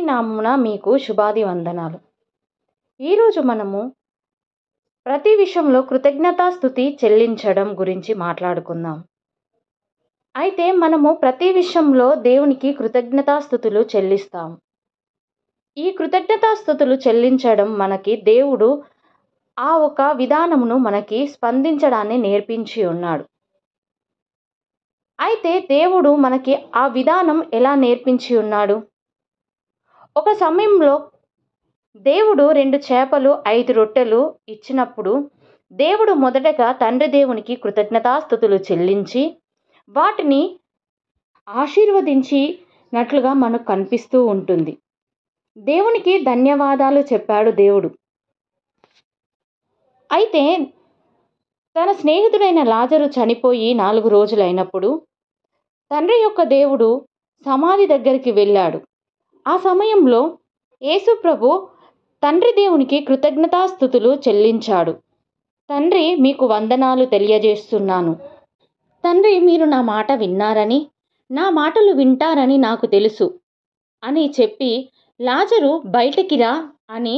నామమున మీకు శుభాది వందనాలు. ఈరోజు మనము ప్రతి విషయంలో కృతజ్ఞతాస్తుతి చెల్లించడం గురించి మాట్లాడుకుందాం. అయితే మనము ప్రతి విషయంలో దేవునికి కృతజ్ఞతాస్తుతులు చెల్లిస్తాం. ఈ కృతజ్ఞతాస్తుతులు చెల్లించడం మనకి దేవుడు ఆ ఒక విధానమును మనకి స్పందించడాన్ని నేర్పించి ఉన్నాడు. అయితే దేవుడు మనకి ఆ విధానం ఎలా నేర్పించి ఉన్నాడు? ఒక సమయంలో దేవుడు 2 చేపలు 5 రొట్టెలు ఇచ్చినప్పుడు దేవుడు మొదటగా తండ్రి దేవునికి కృతజ్ఞతాస్తుతులు చెల్లించి వాటిని ఆశీర్వదించినట్లుగా మనకు కనిపిస్తూ ఉంటుంది. దేవునికి ధన్యవాదాలు చెప్పాడు దేవుడు. అయితే తన స్నేహితుడైన లాజరు చనిపోయి 4 రోజులైనప్పుడు తండ్రి యొక్క దేవుడు సమాధి దగ్గరికి వెళ్ళాడు. ఆ సమయంలో యేసు ప్రభు తండ్రి దేవునికి కృతజ్ఞతాస్తుతులు చెల్లించాడు. తండ్రి, మీకు వందనాలు తెలియజేస్తున్నాను. తండ్రి, మీరు నా మాట విన్నారని, నా మాటలు వింటారని నాకు తెలుసు అని చెప్పి లాజరు బయటికి రా అని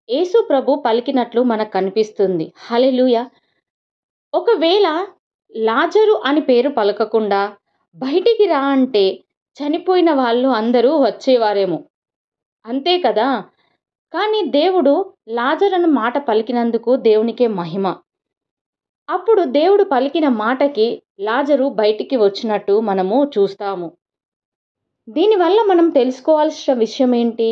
యేసు ప్రభు పలికినట్లు మనకు కనిపిస్తుంది. హల్లెలూయా. ఒకవేళ లాజరు అని పేరు పలకకుండా బయటికి రా అంటే చనిపోయిన వాళ్ళు అందరూ వచ్చేవారేమో, అంతే కదా. కానీ దేవుడు లాజరును మాట పలికినందుకు దేవునికే మహిమ. అప్పుడు దేవుడు పలికిన మాటకి లాజరు బయటికి వచ్చినట్టు మనము చూస్తాము. దీనివల్ల మనం తెలుసుకోవాల్సిన విషయం ఏంటి?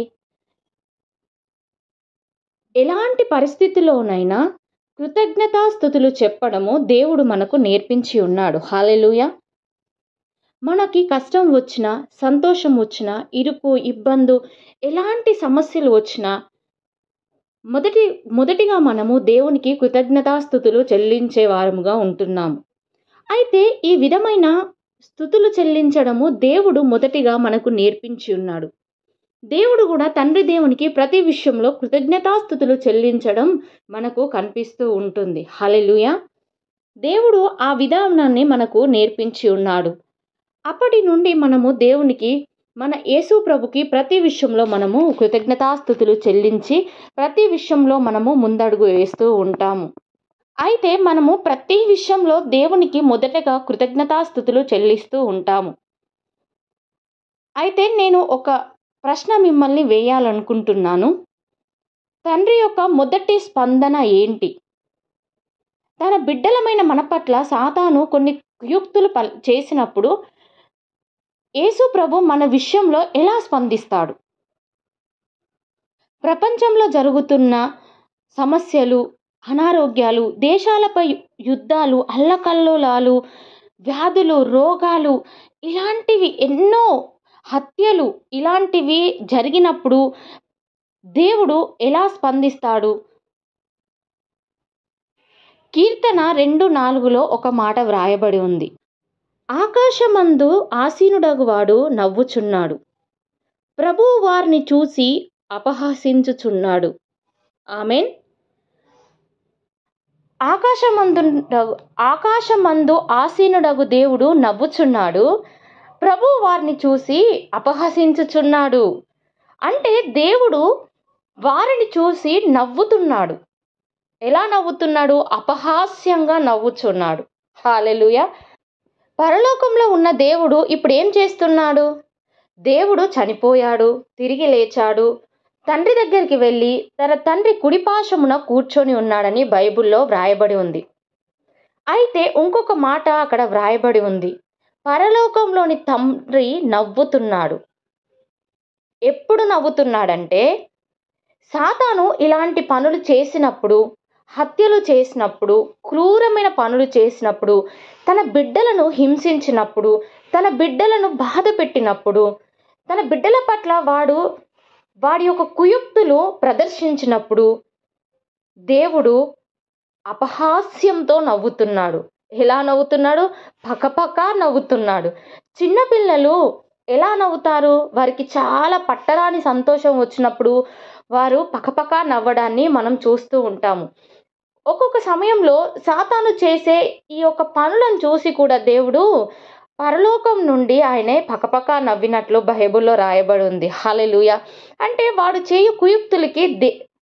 ఎలాంటి పరిస్థితిలోనైనా కృతజ్ఞతాస్తుతులు చెప్పడము దేవుడు మనకు నేర్పించి ఉన్నాడు. హల్లెలూయా. మనకి కష్టం వచ్చినా, సంతోషం వచ్చినా, ఇరుకు ఇబ్బందు, ఎలాంటి సమస్యలు వచ్చినా మొదటిగా మనము దేవునికి కృతజ్ఞతాస్తుతులు చెల్లించే వారముగా ఉంటున్నాము. అయితే ఈ విధమైన స్తుతులు చెల్లించడము దేవుడు మొదటిగా మనకు నేర్పించి ఉన్నాడు. దేవుడు కూడా తండ్రి దేవునికి ప్రతి విషయంలో కృతజ్ఞతాస్తుతులు చెల్లించడం మనకు కనిపిస్తూ ఉంటుంది. హల్లెలూయా. దేవుడు ఆ విధానాన్ని మనకు నేర్పించి ఉన్నాడు. అప్పటి నుండి మనము దేవునికి, మన యేసు ప్రభుకి ప్రతి విషయంలో మనము కృతజ్ఞతాస్తుతులు చెల్లించి ప్రతి విషయంలో మనము ముందడుగు వేస్తూ ఉంటాము. అయితే మనము ప్రతి విషయంలో దేవునికి మొదటగా కృతజ్ఞతాస్తుతులు చెల్లిస్తూ ఉంటాము. అయితే నేను ఒక ప్రశ్న మిమ్మల్ని వేయాలనుకుంటున్నాను. తండ్రి యొక్క మొదటి స్పందన ఏంటి? తన బిడ్డలమైన మన పట్ల సాతాను కొన్ని కుయుక్తులు చేసినప్పుడు యేసు ప్రభు మన విషయంలో ఎలా స్పందిస్తాడు? ప్రపంచంలో జరుగుతున్న సమస్యలు, అనారోగ్యాలు, దేశాలపై యుద్ధాలు, అల్లకల్లోలాలు, వ్యాధులు, రోగాలు, ఇలాంటివి ఎన్నో హత్యలు, ఇలాంటివి జరిగినప్పుడు దేవుడు ఎలా స్పందిస్తాడు? కీర్తన 2:4లో ఒక మాట వ్రాయబడి ఉంది. ఆకాశమందు ఆసీనుడగువాడు నవ్వుచున్నాడు, ప్రభువు వారిని చూసి అపహసించుచున్నాడు. ఆమేన్. ఆకాశమందు ఆసీనుడగు దేవుడు నవ్వుచున్నాడు, ప్రభువు వారిని చూసి అపహసించుచున్నాడు. అంటే దేవుడు వారిని చూసి నవ్వుతున్నాడు. ఎలా నవ్వుతున్నాడు? అపహాస్యంగా నవ్వుచున్నాడు. హల్లెలూయా. పరలోకంలో ఉన్న దేవుడు ఇప్పుడు ఏం చేస్తున్నాడు? దేవుడు చనిపోయాడు, తిరిగి లేచాడు, తండ్రి దగ్గరికి వెళ్ళి తన తండ్రి కుడిపార్శ్వమున కూర్చొని ఉన్నాడని బైబిల్లో వ్రాయబడి ఉంది. అయితే ఇంకొక మాట అక్కడ వ్రాయబడి ఉంది. పరలోకంలోని తండ్రి నవ్వుతున్నాడు. ఎప్పుడు నవ్వుతున్నాడంటే, సాతాను ఇలాంటి పనులు చేసినప్పుడు, హత్యలు చేసినప్పుడు, క్రూరమైన పనులు చేసినప్పుడు, తన బిడ్డలను హింసించినప్పుడు, తన బిడ్డలను బాధ పెట్టినప్పుడు, తన బిడ్డల పట్ల వాడి యొక్క కుయుక్తులు ప్రదర్శించినప్పుడు దేవుడు అపహాస్యంతో నవ్వుతున్నాడు. ఎలా నవ్వుతున్నాడు? పకపక నవ్వుతున్నాడు. చిన్నపిల్లలు ఎలా నవ్వుతారు? వారికి చాలా పట్టరాని సంతోషం వచ్చినప్పుడు వారు పకపక నవ్వడాన్ని మనం చూస్తూ ఉంటాము. ఒక్కొక్క సమయంలో సాతాను చేసే ఈ యొక్క పనులను చూసి కూడా దేవుడు పరలోకం నుండి ఆయనే పకపక నవ్వినట్లు బైబిల్లో రాయబడి ఉంది. హల్లెలూయా. అంటే వాడు చేయు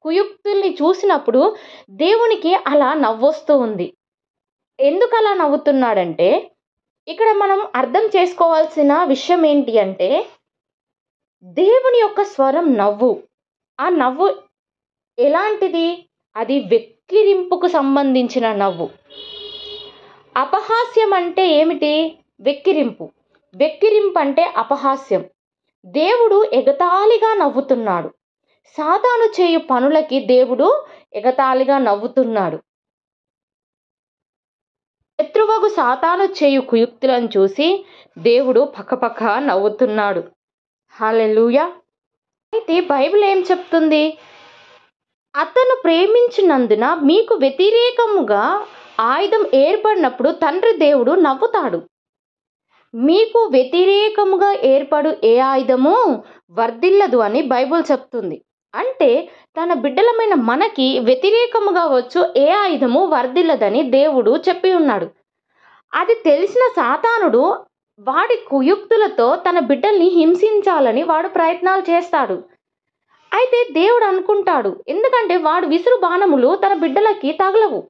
కుయుక్తుల్ని చూసినప్పుడు దేవునికి అలా నవ్వొస్తూ ఉంది. ఎందుకు అలా నవ్వుతున్నాడంటే, ఇక్కడ మనం అర్థం చేసుకోవాల్సిన విషయం ఏంటి అంటే, దేవుని యొక్క స్వరం నవ్వు. ఆ నవ్వు ఎలాంటిది? అది వెక్కిరింపుకు సంబంధించిన నవ్వు. అపహాస్యం అంటే ఏమిటి? వెక్కిరింపు. వెక్కిరింపు అంటే అపహాస్యం. దేవుడు ఎగతాళిగా నవ్వుతున్నాడు. సాతాను చేయు పనులకి దేవుడు ఎగతాళిగా నవ్వుతున్నాడు. శత్రువగు సాతాను చేయు కుయుక్తులను చూసి దేవుడు పకపక నవ్వుతున్నాడు. హల్లెలూయా. అయితే బైబిల్ ఏం చెప్తుంది? అతను ప్రేమించినందున మీకు వ్యతిరేకముగా ఆయుధం ఏర్పడినప్పుడు తండ్రి దేవుడు నవ్వుతాడు. మీకు వ్యతిరేకముగా ఏర్పడు ఏ ఆయుధము వర్ధిల్లదు అని బైబిల్ చెప్తుంది. అంటే తన బిడ్డలమైన మనకి వ్యతిరేకముగా వచ్చు ఏ ఆయుధము వర్ధిల్లదని దేవుడు చెప్పి ఉన్నాడు. అది తెలిసిన సాతానుడు వాడి కుయుక్తులతో తన బిడ్డల్ని హింసించాలని వాడు ప్రయత్నాలు చేస్తాడు. అయితే దేవుడు అనుకుంటాడు, ఎందుకంటే వాడు విసురు బాణములు తన బిడ్డలకి తగలవు.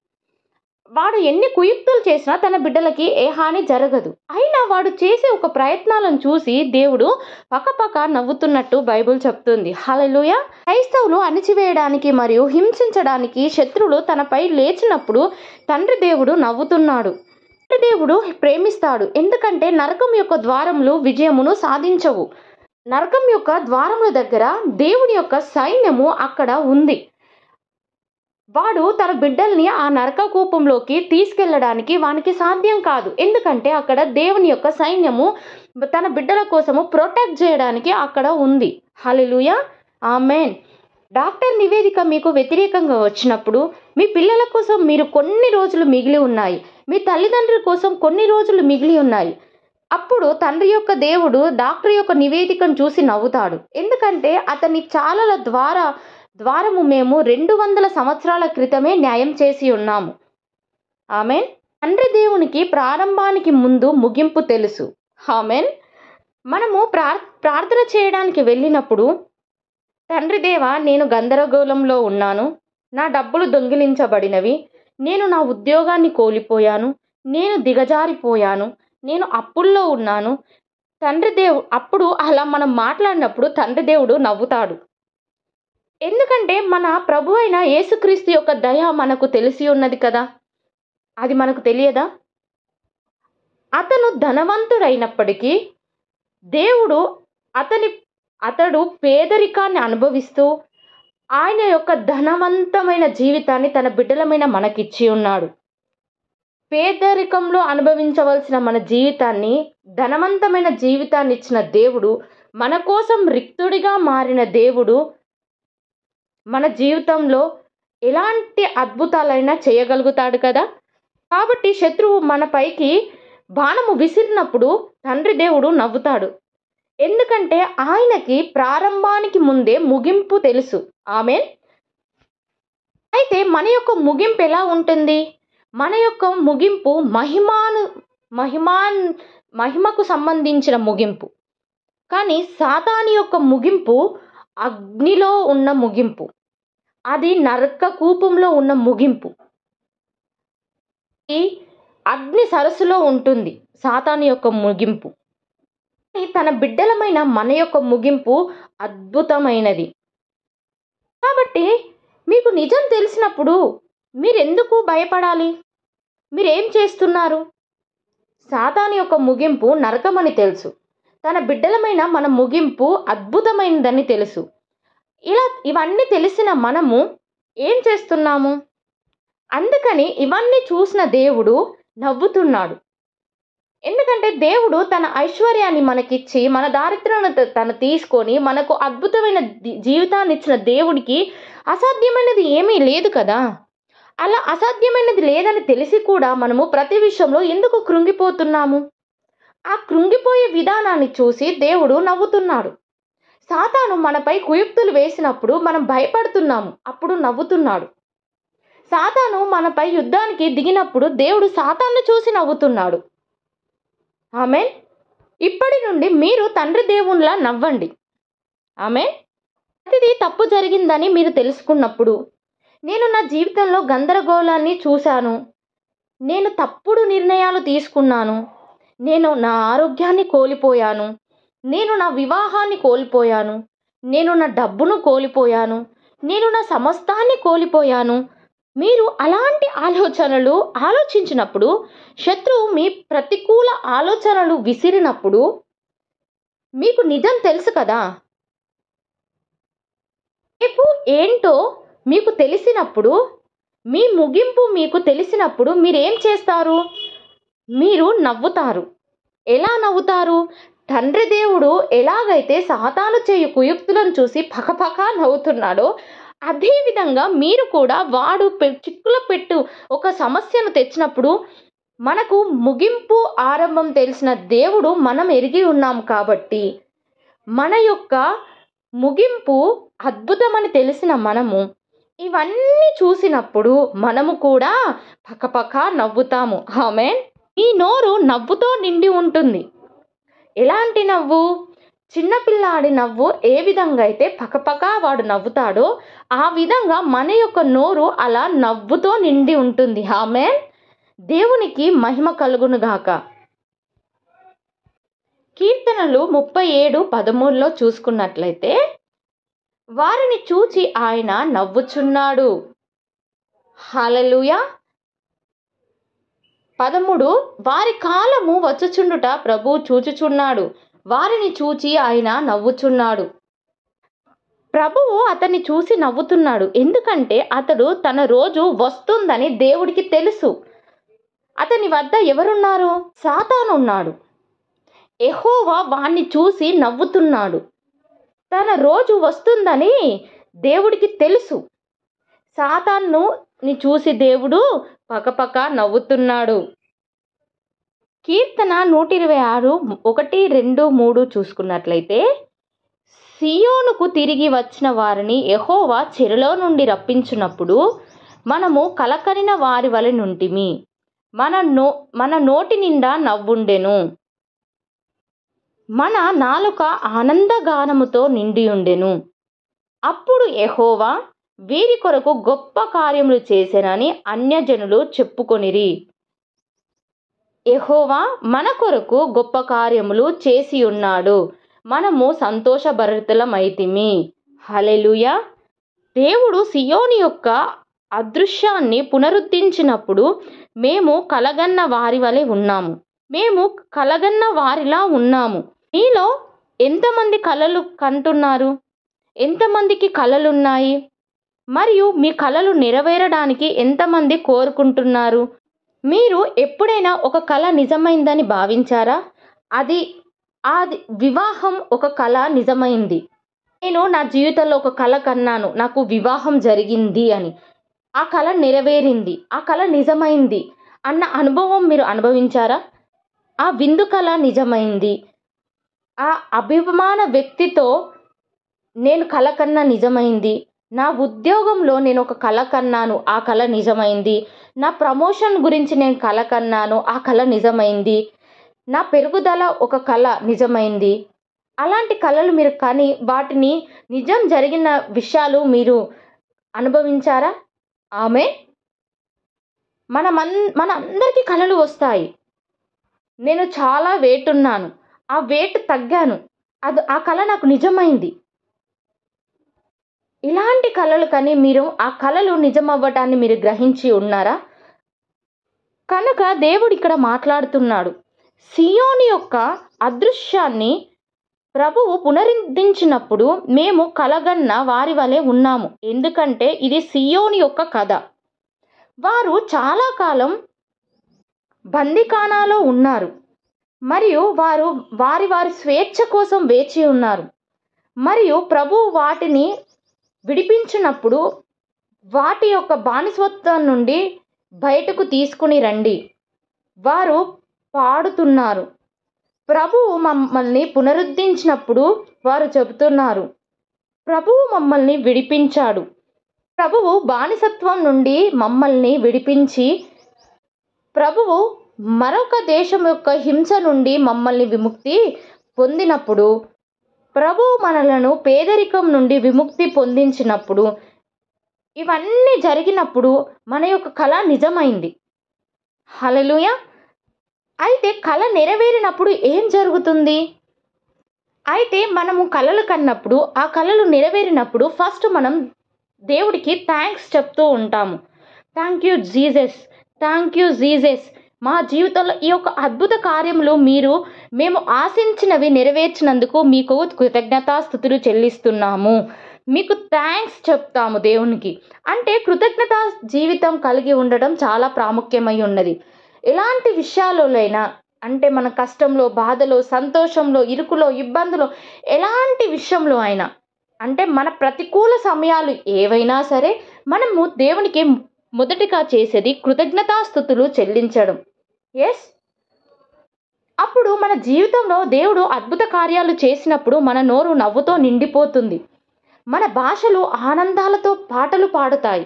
వాడు ఎన్ని కుయుక్తులు చేసినా తన బిడ్డలకి ఏ హాని జరగదు. అయినా వాడు చేసే ఒక ప్రయత్నాలను చూసి దేవుడు పకపక నవ్వుతున్నట్టు బైబిల్ చెప్తుంది. హల్లెలూయా. క్రైస్తవులు అణిచివేయడానికి మరియు హింసించడానికి శత్రువులు తనపై లేచినప్పుడు తండ్రి దేవుడు నవ్వుతున్నాడు. తండ్రి దేవుడు ప్రేమిస్తాడు. ఎందుకంటే నరకం యొక్క ద్వారములు విజయమును సాధించవు. నరకం యొక్క ద్వారముల దగ్గర దేవుని యొక్క సైన్యము అక్కడ ఉంది. వాడు తన బిడ్డల్ని ఆ నరక కూపంలోకి తీసుకెళ్ళడానికి వానికి సాధ్యం కాదు. ఎందుకంటే అక్కడ దేవుని యొక్క సైన్యము తన బిడ్డల కోసము ప్రొటెక్ట్ చేయడానికి అక్కడ ఉంది. హల్లెలూయా. ఆమేన్. డాక్టర్ నివేదిక మీకు వ్యతిరేకంగా వచ్చినప్పుడు మీ పిల్లల కోసం మీరు కొన్ని రోజులు మిగిలి ఉన్నాయి. మీ తల్లిదండ్రుల కోసం కొన్ని రోజులు మిగిలి ఉన్నాయి. అప్పుడు తండ్రి యొక్క దేవుడు డాక్టర్ యొక్క నివేదికను చూసి నవ్వుతాడు. ఎందుకంటే అతని చాలల ద్వారము మేము 200 సంవత్సరాల క్రితమే న్యాయం చేసి ఉన్నాము. ఆమేన్. తండ్రి దేవునికి ప్రారంభానికి ముందు ముగింపు తెలుసు. ఆమేన్. మనము ప్రార్థన చేయడానికి వెళ్ళినప్పుడు, తండ్రి దేవా, నేను గందరగోళంలో ఉన్నాను, నా డబ్బులు దొంగిలించబడినవి, నేను నా ఉద్యోగాన్ని కోల్పోయాను, నేను దిగజారిపోయాను, నేను అప్పుల్లో ఉన్నాను. అప్పుడు అలా మనం మాట్లాడినప్పుడు తండ్రి దేవుడు నవ్వుతాడు. ఎందుకంటే మన ప్రభు అయిన యేసుక్రీస్తు యొక్క దయ మనకు తెలిసి ఉన్నది కదా. అది మనకు తెలియదా? అతను ధనవంతుడైనప్పటికీ దేవుడు అతడు పేదరికాన్ని అనుభవిస్తూ ఆయన యొక్క ధనవంతమైన జీవితాన్ని తన బిడ్డలమైన మనకిచ్చి ఉన్నాడు. పేదరికంలో అనుభవించవలసిన మన జీవితాన్ని ధనవంతమైన జీవితాన్ని ఇచ్చిన దేవుడు, మన కోసం రిక్తుడిగా మారిన దేవుడు మన జీవితంలో ఎలాంటి అద్భుతాలైనా చేయగలుగుతాడు కదా. కాబట్టి శత్రువు మన పైకి బాణము విసిరినప్పుడు తండ్రి దేవుడు నవ్వుతాడు. ఎందుకంటే ఆయనకి ప్రారంభానికి ముందే ముగింపు తెలుసు. ఆమేన్. అయితే మన యొక్క ముగింపు ఎలా ఉంటుంది? మన యొక్క ముగింపు మహిమకు సంబంధించిన ముగింపు. కానీ సాతాను యొక్క ముగింపు అగ్నిలో ఉన్న ముగింపు. అది నరక కూపంలో ఉన్న ముగింపు. ఈ అగ్ని సరస్సులో ఉంటుంది సాతాను యొక్క ముగింపు. తన బిడ్డలమైన మన యొక్క ముగింపు అద్భుతమైనది. కాబట్టి మీకు నిజం తెలిసినప్పుడు మీరెందుకు భయపడాలి? మీరేం చేస్తున్నారు? సాతాను యొక్క ముగింపు నరకమని తెలుసు. తన బిడ్డలమైన మన ముగింపు అద్భుతమైనదని తెలుసు. ఇవన్నీ తెలిసిన మనము ఏం చేస్తున్నాము? అందుకని ఇవన్నీ చూసిన దేవుడు నవ్వుతున్నాడు. ఎందుకంటే దేవుడు తన ఐశ్వర్యాన్ని మనకిచ్చి మన దారిద్ర్యాన్ని తను తీసుకొని మనకు అద్భుతమైన జీవితాన్ని ఇచ్చిన దేవుడికి అసాధ్యమైనది ఏమీ లేదు కదా. అలా అసాధ్యమైనది లేదని తెలిసి కూడా మనము ప్రతి విషయంలో ఎందుకు కృంగిపోతున్నాము? ఆ కృంగిపోయే విధానాన్ని చూసి దేవుడు నవ్వుతున్నాడు. సాతాను మనపై కుయుక్తులు వేసినప్పుడు మనం భయపడుతున్నాము, అప్పుడు నవ్వుతున్నాడు. సాతాను మనపై యుద్ధానికి దిగినప్పుడు దేవుడు సాతాను చూసి నవ్వుతున్నాడు. ఆమేన్. ఇప్పటి నుండి మీరు తండ్రి దేవునిలా నవ్వండి. ఆమేన్. ప్రతిదీ తప్పు జరిగిందని మీరు తెలుసుకున్నప్పుడు, నేను నా జీవితంలో గందరగోళాన్ని చూశాను, నేను తప్పుడు నిర్ణయాలు తీసుకున్నాను, నేను నా ఆరోగ్యాన్ని కోల్పోయాను, నేను నా వివాహాన్ని కోల్పోయాను, నేను నా డబ్బును కోల్పోయాను, నేను నా సమస్తాన్ని కోల్పోయాను. మీరు అలాంటి ఆలోచనలు ఆలోచించినప్పుడు, శత్రువు మీ ప్రతికూల ఆలోచనలు విసిరినప్పుడు, మీకు నిజం తెలుసు కదా, రేపు ఏంటో మీకు తెలిసినప్పుడు, మీ ముగింపు మీకు తెలిసినప్పుడు మీరేం చేస్తారు? మీరు నవ్వుతారు. ఎలా నవ్వుతారు? తండ్రి దేవుడు ఎలాగైతే సాతాను చేయు కుయుక్తులను చూసి పకపక నవ్వుతున్నాడో, అదేవిధంగా మీరు కూడా వాడు చిక్కుల పెట్టు ఒక సమస్యను తెచ్చినప్పుడు, మనకు ముగింపు ఆరంభం తెలిసిన దేవుడు మనం ఎరిగి ఉన్నాం కాబట్టి, మన యొక్క ముగింపు అద్భుతమని తెలిసిన మనము ఇవన్నీ చూసినప్పుడు మనము కూడా పకపక నవ్వుతాము. ఆమేన్. ఈ నోరు నవ్వుతో నిండి ఉంటుంది. ఎలాంటి నవ్వు? చిన్నపిల్లాడి నవ్వు ఏ విధంగా అయితే పకపక వాడు నవ్వుతాడో, ఆ విధంగా మన యొక్క నోరు అలా నవ్వుతో నిండి ఉంటుంది. ఆమేన్. దేవునికి మహిమ కలుగును గాక. కీర్తనలు 37:13 చూసుకున్నట్లయితే, వారిని చూచి ఆయన నవ్వుచున్నాడు. హల్లెలూయా. 13 వారి కాలము వచ్చుచుండుట ప్రభువు చూచుచున్నాడు, వారిని చూచి ఆయన నవ్వుచున్నాడు. ప్రభువు అతన్ని చూసి నవ్వుతున్నాడు. ఎందుకంటే అతడు తన రోజు వస్తుందని దేవుడికి తెలుసు. అతని వద్ద ఎవరున్నారు? సాతాను ఉన్నాడు. యెహోవా వాణ్ణి చూసి నవ్వుతున్నాడు. తన రోజు వస్తుందని దేవుడికి తెలుసు. సాతానుని చూసి దేవుడు పకపక నవ్వుతున్నాడు. కీర్తన 126 1, 2, 3 చూసుకున్నట్లయితే, సియోనుకు తిరిగి వచ్చిన వారిని యెహోవా చెరలో నుండి రప్పించినప్పుడు మనము కలకరిన వారి వలె నుంటిమి, మన నోటి నిండా నవ్వుండెను, మన నాలుక ఆనందగానముతో నిండియుండెను. అప్పుడు యెహోవా వీరి కొరకు గొప్ప కార్యములు చేసెనని అన్యజనులు చెప్పుకొనిరి. యెహోవా మన కొరకు గొప్ప కార్యములు చేసి ఉన్నాడు, మనము సంతోషభరితులమైతిమి. హల్లెలూయా. దేవుడు సియోని యొక్క అదృశ్యాన్ని పునరుద్ధరించినప్పుడు మేము కలగన్న వారి వలె ఉన్నాము. మేము కలగన్న వారిలా ఉన్నాము. మీలో ఎంతమంది కలలు కంటున్నారు? ఎంతమందికి కలలున్నాయి? మరియు మీ కలలు నెరవేరడానికి ఎంతమంది కోరుకుంటున్నారు? మీరు ఎప్పుడైనా ఒక కల నిజమైందని భావించారా? అది వివాహం ఒక కల నిజమైంది. నేను నా జీవితంలో ఒక కల కన్నాను, నాకు వివాహం జరిగింది అని. ఆ కల నెరవేరింది, ఆ కల నిజమైంది అన్న అనుభవం మీరు అనుభవించారా? ఆ విందు కల నిజమైంది. ఆ అభిమాన వ్యక్తితో నేను కల కన్నా నిజమైంది. నా ఉద్యోగంలో నేను ఒక కల కన్నాను, ఆ కల నిజమైంది. నా ప్రమోషన్ గురించి నేను కల కన్నాను, ఆ కల నిజమైంది. నా పెరుగుదల ఒక కల నిజమైంది. అలాంటి కలలు మీరు కానీ వాటిని నిజం జరిగిన విషయాలు మీరు అనుభవించారా? ఆమేన్. మన అందరికీ కలలు వస్తాయి. నేను చాలా వెయిట్ ఉన్నాను, ఆ వెయిట్ తగ్గాను, ఆ కల నాకు నిజమైంది. ఇలాంటి కలలు కానీ మీరు ఆ కలలు నిజమవ్వటాన్ని మీరు గ్రహించి ఉన్నారా? కనుక దేవుడు ఇక్కడ మాట్లాడుతున్నాడు. సియోని యొక్క అదృశ్యాన్ని ప్రభువు పునరుద్ధరించినప్పుడు మేము కలగన్న వారి వలె ఉన్నాము. ఎందుకంటే ఇది సియోని యొక్క కథ. వారు చాలా కాలం బందిఖానాలో ఉన్నారు మరియు వారు వారి స్వేచ్ఛ కోసం వేచి ఉన్నారు. మరియు ప్రభువు వాటిని విడిపించినప్పుడు వాటి యొక్క బానిసత్వం నుండి బయటకు తీసుకుని రండి. వారు పాడుతున్నారు. ప్రభువు మమ్మల్ని పునరుద్ధరించినప్పుడు వారు చెబుతున్నారు, ప్రభువు మమ్మల్ని విడిపించాడు. ప్రభువు బానిసత్వం నుండి మమ్మల్ని విడిపించి ప్రభువు మరొక దేశం యొక్క హింస నుండి మమ్మల్ని విముక్తి పొందినప్పుడు, ప్రభువు మనలను పేదరికం నుండి విముక్తి పొందించినప్పుడు, ఇవన్నీ జరిగినప్పుడు మన యొక్క కళ నిజమైంది. హల్లెలూయా. అయితే కళ నెరవేరినప్పుడు ఏం జరుగుతుంది? అయితే మనము కలలు కన్నప్పుడు, ఆ కలలు నెరవేరినప్పుడు ఫస్ట్ మనం దేవుడికి థ్యాంక్స్ చెప్తూ ఉంటాము. Thank you Jesus, thank you Jesus, మా జీవితంలో ఈ యొక్క అద్భుత కార్యములు మేము ఆశించినవి నెరవేర్చినందుకు మీకు కృతజ్ఞతాస్తుతులు చెల్లిస్తున్నాము, మీకు థ్యాంక్స్ చెప్తాము దేవునికి. అంటే కృతజ్ఞతా జీవితం కలిగి ఉండడం చాలా ప్రాముఖ్యమై ఉన్నది. ఎలాంటి విషయాలైనా, అంటే మన కష్టంలో, బాధలో, సంతోషంలో, ఇరుకులో, ఇబ్బందులో, ఎలాంటి విషయంలో అయినా, అంటే మన ప్రతికూల సమయాలు ఏవైనా సరే మనము దేవునికి మొదటిగా చేసేది కృతజ్ఞతాస్తుతులు చెల్లించడం. ఎస్, అప్పుడు మన జీవితంలో దేవుడు అద్భుత కార్యాలు చేసినప్పుడు మన నోరు నవ్వుతో నిండిపోతుంది. మన భాషలు ఆనందాలతో పాటలు పాడుతాయి.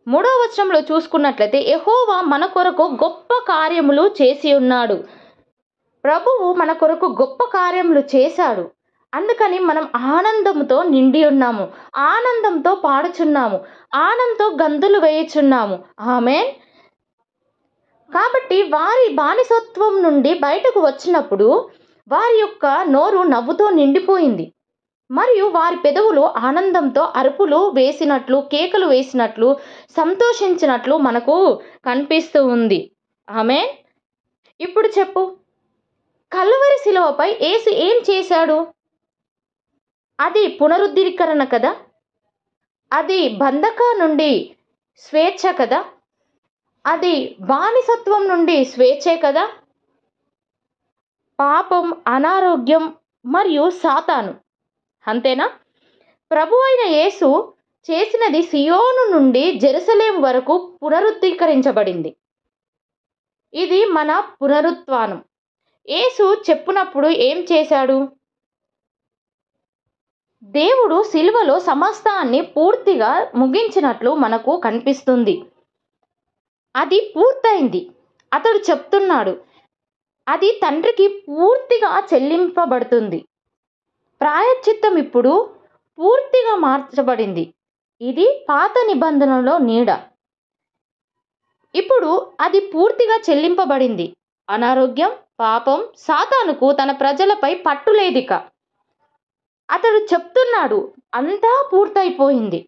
3వ వచనంలో చూసుకున్నట్లయితే, యెహోవా మన కొరకు గొప్ప కార్యములు చేసి ఉన్నాడు. ప్రభువు మన కొరకు గొప్ప కార్యములు చేశాడు. అందుకని మనం ఆనందంతో నిండి ఉన్నాము, ఆనందంతో పాడుచున్నాము, ఆనందంతో గంతులు వేయుచున్నాము. ఆమేన్. కాబట్టి వారి బానిసత్వం నుండి బయటకు వచ్చినప్పుడు వారి యొక్క నోరు నవ్వుతో నిండిపోయింది, మరియు వారి పెదవులు ఆనందంతో అరుపులు వేసినట్లు, కేకలు వేసినట్లు, సంతోషించినట్లు మనకు కనిపిస్తూ ఉంది. ఆమేన్. ఇప్పుడు చెప్పు, కల్వరి శిలువపై యేసు ఏం చేశాడు? అది పునరుద్ధీకరణ కదా, అది బంధక నుండి స్వేచ్ఛ కదా, అది బానిసత్వం నుండి స్వేచ్ఛే కదా. పాపం, అనారోగ్యం మరియు సాతాను, అంతేనా? ప్రభు అయిన యేసు చేసినది సియోను నుండి జెరూసలేం వరకు పునరుద్ధీకరించబడింది. ఇది మన పునరుత్థానం. యేసు చెప్పినప్పుడు ఏం చేశాడు? దేవుడు సిలువలో సమస్తాన్ని పూర్తిగా ముగించినట్లు మనకు కనిపిస్తుంది. అది పూర్తయింది. అతడు చెప్తున్నాడు, అది తండ్రికి పూర్తిగా చెల్లింపబడుతుంది. ప్రాయశ్చిత్తం ఇప్పుడు పూర్తిగా మార్చబడింది. ఇది పాత నిబంధనలో నీడ. ఇప్పుడు అది పూర్తిగా చెల్లింపబడింది. అనారోగ్యం, పాపం, సాతానుకు తన ప్రజలపై పట్టు లేదిక. అతడు చెప్తున్నాడు, అంతా పూర్తయిపోయింది.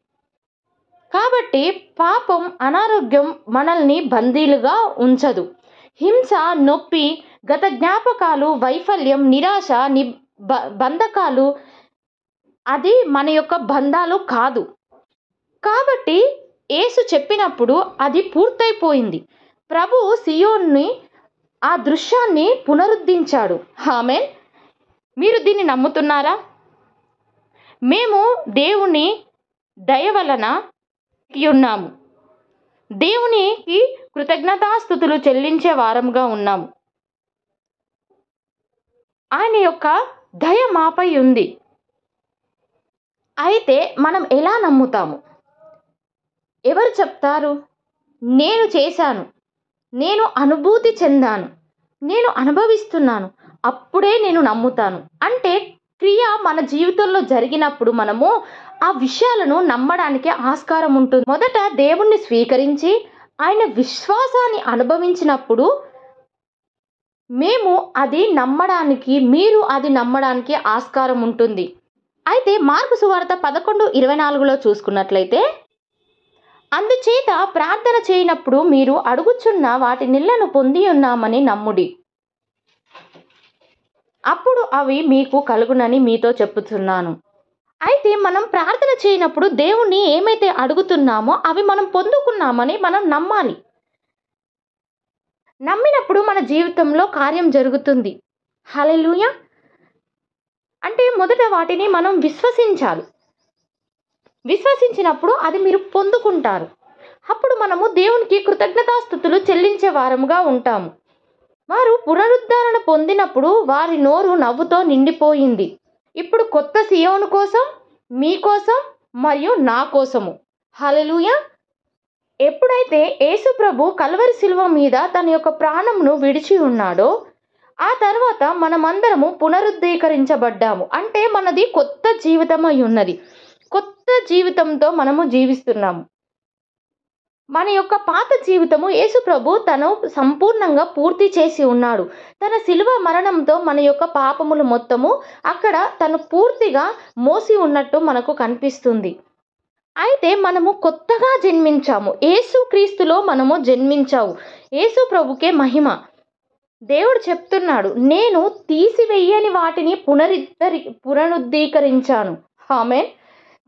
కాబట్టి పాపం, అనారోగ్యం మనల్ని బందీలుగా ఉంచదు. హింస, నొప్పి, గత జ్ఞాపకాలు, వైఫల్యం, నిరాశ, బంధకాలు, అది మన యొక్క బంధాలు కాదు. కాబట్టి యేసు చెప్పినప్పుడు అది పూర్తయిపోయింది. ప్రభువు సియోన్ని, ఆ దృశ్యాన్ని పునరుద్ధరించాడు. ఆమేన్. మీరు దీన్ని నమ్ముతున్నారా? మేము దేవుని దయ వలన ఉన్నాము, దేవునికి కృతజ్ఞతాస్తుతులు చెల్లించే వారముగా ఉన్నాము. ఆయన యొక్క దయ మాపై ఉంది. అయితే మనం ఎలా నమ్ముతాము? ఎవరు చెప్తారు? నేను చేశాను, నేను అనుభూతి చెందాను, నేను అనుభవిస్తున్నాను, అప్పుడే నేను నమ్ముతాను అంటే క్రియ మన జీవితంలో జరిగినప్పుడు మనము ఆ విషయాలను నమ్మడానికి ఆస్కారం ఉంటుంది. మొదట దేవుణ్ణి స్వీకరించి ఆయన విశ్వాసాన్ని అనుభవించినప్పుడు మీరు అది నమ్మడానికి ఆస్కారం ఉంటుంది. అయితే మార్కు సువార్త 11:24లో చూసుకున్నట్లయితే, అందుచేత ప్రార్థన చేయనప్పుడు మీరు అడుగుచున్న వాటి నిళ్లను పొంది ఉన్నామని నమ్ముడి, అప్పుడు అవి మీకు కలుగునని మీతో చెప్పుచున్నాను. అయితే మనం ప్రార్థన చేయనప్పుడు దేవుణ్ణి ఏమైతే అడుగుతున్నామో అవి మనం పొందుకున్నామని మనం నమ్మాలి. నమ్మినప్పుడు మన జీవితంలో కార్యం జరుగుతుంది. హల్లెలూయా. అంటే మొదట వాటిని మనం విశ్వసించాలి. విశ్వసించినప్పుడు అది మీరు పొందుకుంటారు. అప్పుడు మనము దేవునికి కృతజ్ఞతాస్తుతులు చెల్లించే వారముగా ఉంటాము. వారు పునరుద్ధరణ పొందినప్పుడు వారి నోరు నవ్వుతో నిండిపోయింది. ఇప్పుడు కొత్త సియోను కోసం, మీ కోసం మరియు నా కోసము. హల్లెలూయా. ఎప్పుడైతే యేసు ప్రభు కల్వరి శిలువ మీద తన యొక్క ప్రాణమును విడిచి ఉన్నాడో, ఆ తర్వాత మనమందరము పునరుద్ధీకరించబడ్డాము. అంటే మనది కొత్త జీవితం అయి ఉన్నది. కొత్త జీవితంతో మనము జీవిస్తున్నాము. మన యొక్క పాత జీవితము యేసు ప్రభు తను సంపూర్ణంగా పూర్తి చేసి ఉన్నాడు. తన శిలువ మరణంతో మన యొక్క పాపములు మొత్తము అక్కడ తను పూర్తిగా మోసి ఉన్నట్టు మనకు కనిపిస్తుంది. అయితే మనము కొత్తగా జన్మించాము. యేసు క్రీస్తులో మనము జన్మించాము. యేసు ప్రభుకే మహిమ. దేవుడు చెప్తున్నాడు, నేను తీసివేయని వాటిని పునరుద్ధీకరించాను. ఆమేన్.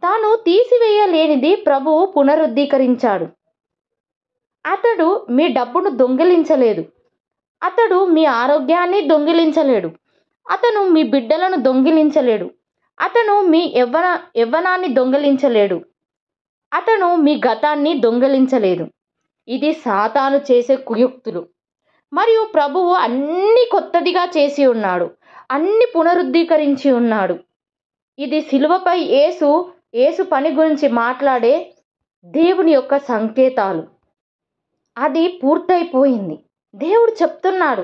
తాను తీసివేయలేనిది ప్రభువు పునరుద్ధీకరించాడు. అతడు మీ డబ్బును దొంగిలించలేదు. అతడు మీ ఆరోగ్యాన్ని దొంగిలించలేడు. అతను మీ బిడ్డలను దొంగిలించలేడు. అతను మీ యవ్వనాన్ని దొంగిలించలేడు. అతను మీ గతాన్ని దొంగిలించలేదు. ఇది సాతాను చేసే కుయుక్తులు. మరియు ప్రభువు అన్ని కొత్తదిగా చేసి ఉన్నాడు. అన్ని పునరుద్ధీకరించి ఉన్నాడు. ఇది శిలువపై యేసు పని గురించి మాట్లాడే దేవుని యొక్క సంకేతాలు. అది పూర్తయిపోయింది. దేవుడు చెప్తున్నాడు.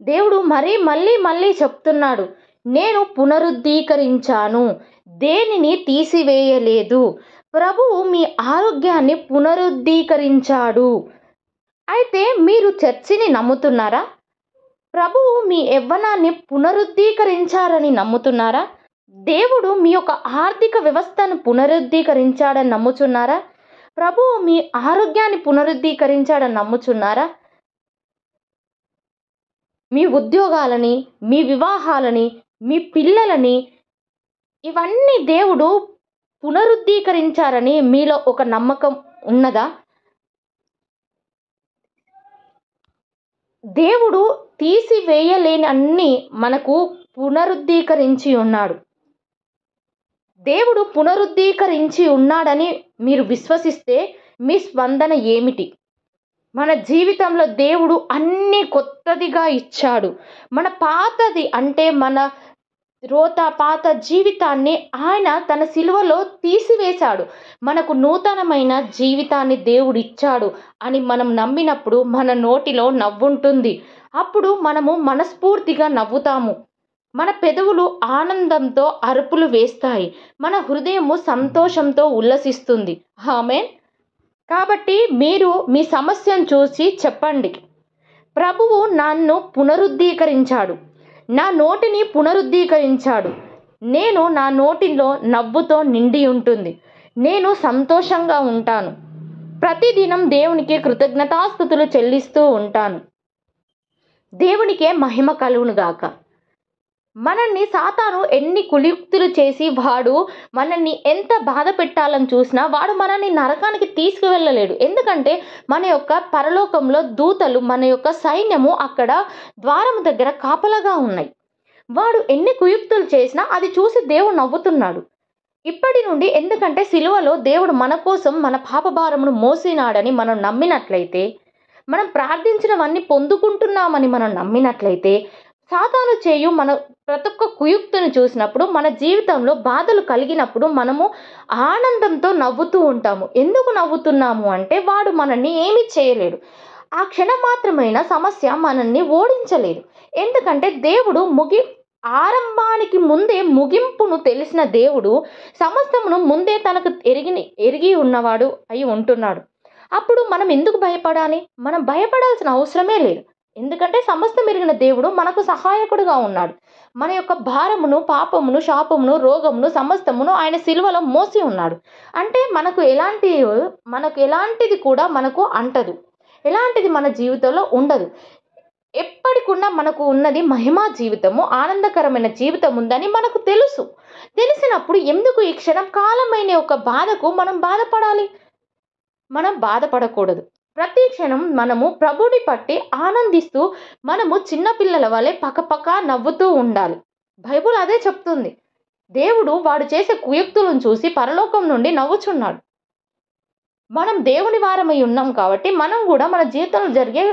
దేవుడు మళ్ళీ చెప్తున్నాడు, నేను పునరుద్ధీకరించాను, దేనిని తీసివేయలేదు. ప్రభువు మీ ఆరోగ్యాన్ని పునరుద్ధీకరించాడు. అయితే మీరు చర్చిని నమ్ముతున్నారా? ప్రభువు మీ యవ్వనాన్ని పునరుద్ధీకరించారని నమ్ముతున్నారా? దేవుడు మీ యొక్క ఆర్థిక వ్యవస్థను పునరుద్ధీకరించాడని నమ్ముచున్నారా? ప్రభువు మీ ఆరోగ్యాన్ని పునరుద్ధీకరించాడని నమ్ముచున్నారా? మీ ఉద్యోగాలని, మీ వివాహాలని, మీ పిల్లలని, ఇవన్నీ దేవుడు పునరుద్ధీకరించారని మీలో ఒక నమ్మకం ఉన్నదా? దేవుడు తీసివేయలేని అన్ని మనకు పునరుద్ధీకరించి ఉన్నాడు. దేవుడు పునరుద్ధీకరించి ఉన్నాడని మీరు విశ్వసిస్తే మీ స్పందన ఏమిటి? మన జీవితంలో దేవుడు అన్ని కొత్తదిగా ఇచ్చాడు. మన పాతది అంటే మన పాత జీవితాన్ని ఆయన తన శిలువలో తీసివేశాడు. మనకు నూతనమైన జీవితాన్ని దేవుడు ఇచ్చాడు అని మనం నమ్మినప్పుడు మన నోటిలో నవ్వుంటుంది. అప్పుడు మనము మనస్ఫూర్తిగా నవ్వుతాము. మన పెదవులు ఆనందంతో అరుపులు వేస్తాయి. మన హృదయము సంతోషంతో ఉల్లసిస్తుంది. ఆమేన్. కాబట్టి మీరు మీ సమస్యను చూసి చెప్పండి, ప్రభువు నన్ను పునరుద్ధీకరించాడు, నా నోటిని పునరుద్ధీకరించాడు. నా నోటిలో నవ్వుతో నిండి ఉంటుంది. నేను సంతోషంగా ఉంటాను. ప్రతిదినం దేవునికి కృతజ్ఞతాస్తుతులు చెల్లిస్తూ ఉంటాను. దేవునికే మహిమ కలుగునుగాక. మనల్ని సాతాను ఎన్ని కుయుక్తులు చేసి వాడు మనల్ని ఎంత బాధ పెట్టాలని చూసినా వాడు మనల్ని నరకానికి తీసుకువెళ్ళలేడు. ఎందుకంటే మన యొక్క పరలోకంలో దూతలు, మన యొక్క సైన్యము అక్కడ ద్వారం దగ్గర కాపలాగా ఉన్నాయి. వాడు ఎన్ని కుయుక్తులు చేసినా అది చూసి దేవుడు నవ్వుతున్నాడు ఇప్పటి నుండి. ఎందుకంటే సిలువలో దేవుడు మన కోసం మన పాపభారమును మోసినాడని మనం నమ్మినట్లయితే, మనం ప్రార్థించినవన్నీ పొందుకుంటున్నామని మనం నమ్మినట్లయితే, సాతాను చేయు మన ప్రతి ఒక్క కుయుక్తుని చూసినప్పుడు, మన జీవితంలో బాధలు కలిగినప్పుడు మనము ఆనందంతో నవ్వుతూ ఉంటాము. ఎందుకు నవ్వుతున్నాము అంటే వాడు మనల్ని ఏమీ చేయలేడు. ఆ క్షణం మాత్రమైన సమస్య మనల్ని ఓడించలేదు. ఎందుకంటే దేవుడు ఆరంభానికి ముందే ముగింపును తెలిసిన దేవుడు సమస్తమును ముందే తనకు ఎరిగి ఉన్నవాడు అయి ఉంటున్నాడు. అప్పుడు మనం ఎందుకు భయపడాలి? మనం భయపడాల్సిన అవసరమే లేదు. ఎందుకంటే సమస్తం ఎరిగిన దేవుడు మనకు సహాయకుడుగా ఉన్నాడు. మన యొక్క భారమును, పాపమును, శాపమును, రోగమును సమస్తమును ఆయన సిలువలో మోసి ఉన్నాడు. అంటే మనకు ఎలాంటిది కూడా మనకు అంటదు. ఎలాంటిది మన జీవితంలో ఉండదు. ఎప్పటికున్నా మనకు ఉన్నది మహిమా జీవితము, ఆనందకరమైన జీవితం ఉందని మనకు తెలుసు. తెలిసినప్పుడు ఎందుకు ఈ క్షణం కాలమైన ఒక బాధకు మనం బాధపడాలి? మనం బాధపడకూడదు. ప్రతి క్షణం మనము ప్రభుని పట్టి ఆనందిస్తూ మనము చిన్నపిల్లల వలె పకపక నవ్వుతూ ఉండాలి. బైబుల్ అదే చెప్తుంది. దేవుడు వాడు చేసే కుయుక్తులను చూసి పరలోకం నుండి నవ్వుచున్నాడు. మనం దేవుని వారమై ఉన్నాం కాబట్టి మనం కూడా మన జీవితంలో జరిగే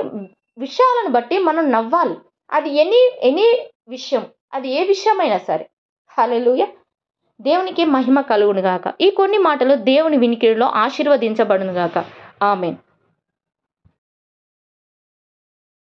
విషయాలను బట్టి మనం నవ్వాలి. అది ఎనీ విషయం, అది ఏ విషయమైనా సరే. హల్లెలూయా. దేవునికి మహిమ కలుగును గాక. ఈ కొన్ని మాటలు దేవుని వినికిడిలో ఆశీర్వదించబడును గాక. ఆమెన్.